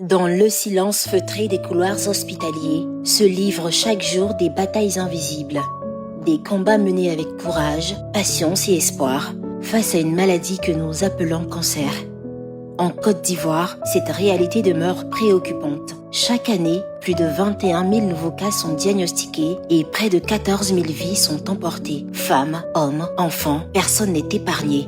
Dans le silence feutré des couloirs hospitaliers, se livrent chaque jour des batailles invisibles. Des combats menés avec courage, patience et espoir face à une maladie que nous appelons cancer. En Côte d'Ivoire, cette réalité demeure préoccupante. Chaque année, plus de 21 000 nouveaux cas sont diagnostiqués et près de 14 000 vies sont emportées. Femmes, hommes, enfants, personne n'est épargné.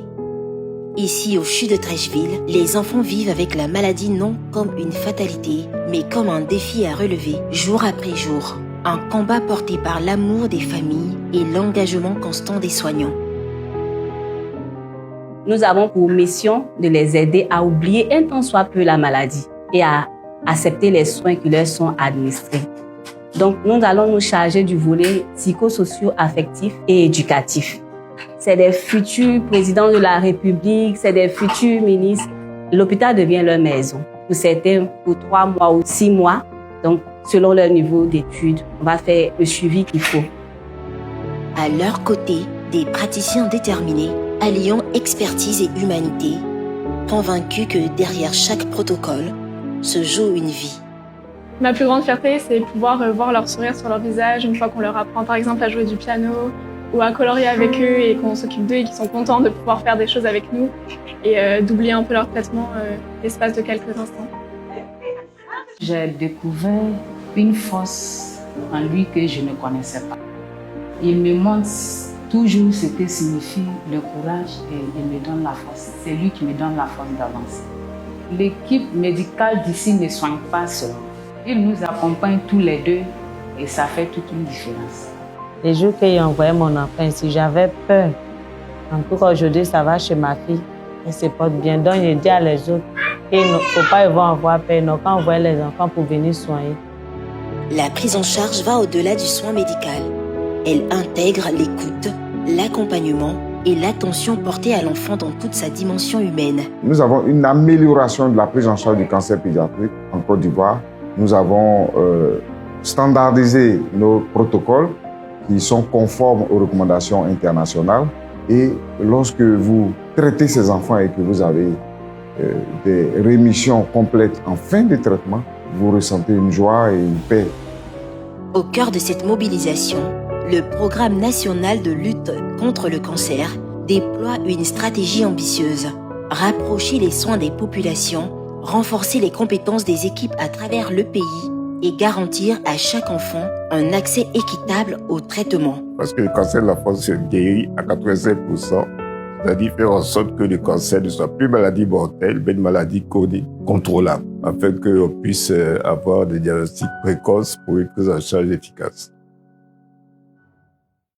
Ici, au CHU de Treichville, les enfants vivent avec la maladie non comme une fatalité, mais comme un défi à relever jour après jour. Un combat porté par l'amour des familles et l'engagement constant des soignants. Nous avons pour mission de les aider à oublier un tant soit peu la maladie et à accepter les soins qui leur sont administrés. Donc, nous allons nous charger du volet psychosocio-affectif et éducatif. C'est des futurs présidents de la République, c'est des futurs ministres. L'hôpital devient leur maison. Pour certains, pour 3 mois ou 6 mois. Donc, selon leur niveau d'études, on va faire le suivi qu'il faut. À leur côté, des praticiens déterminés, alliant expertise et humanité, convaincus que derrière chaque protocole se joue une vie. Ma plus grande fierté, c'est pouvoir voir leur sourire sur leur visage une fois qu'on leur apprend par exemple à jouer du piano ou à colorier avec eux et qu'on s'occupe d'eux et qu'ils sont contents de pouvoir faire des choses avec nous et d'oublier un peu leur traitement l'espace de quelques instants. J'ai découvert une force en lui que je ne connaissais pas. Il me montre toujours ce que signifie le courage et il me donne la force. C'est lui qui me donne la force d'avancer. L'équipe médicale d'ici ne soigne pas seule. Il nous accompagne tous les deux et ça fait toute une différence. Les jours qu'il a envoyé mon enfant ici, j'avais peur. En tout cas, aujourd'hui, ça va chez ma fille. Elle se porte bien. Donc, je dis à les autres qu'il ne faut pas avoir peur. Ils n'ont qu'à envoyer les enfants pour venir soigner. La prise en charge va au-delà du soin médical. Elle intègre l'écoute, l'accompagnement et l'attention portée à l'enfant dans toute sa dimension humaine. Nous avons une amélioration de la prise en charge du cancer pédiatrique en Côte d'Ivoire. Nous avons standardisé nos protocoles qui sont conformes aux recommandations internationales. Et lorsque vous traitez ces enfants et que vous avez des rémissions complètes en fin de traitement, vous ressentez une joie et une paix. Au cœur de cette mobilisation, le Programme national de lutte contre le cancer déploie une stratégie ambitieuse. Rapprocher les soins des populations, renforcer les compétences des équipes à travers le pays et garantir à chaque enfant un accès équitable au traitement. Parce que le cancer de la France se guérit à 85%, c'est-à-dire faire en sorte que le cancer ne soit plus maladie mortelle, mais une maladie chronique contrôlable, afin qu'on puisse avoir des diagnostics précoces pour une prise en charge efficace.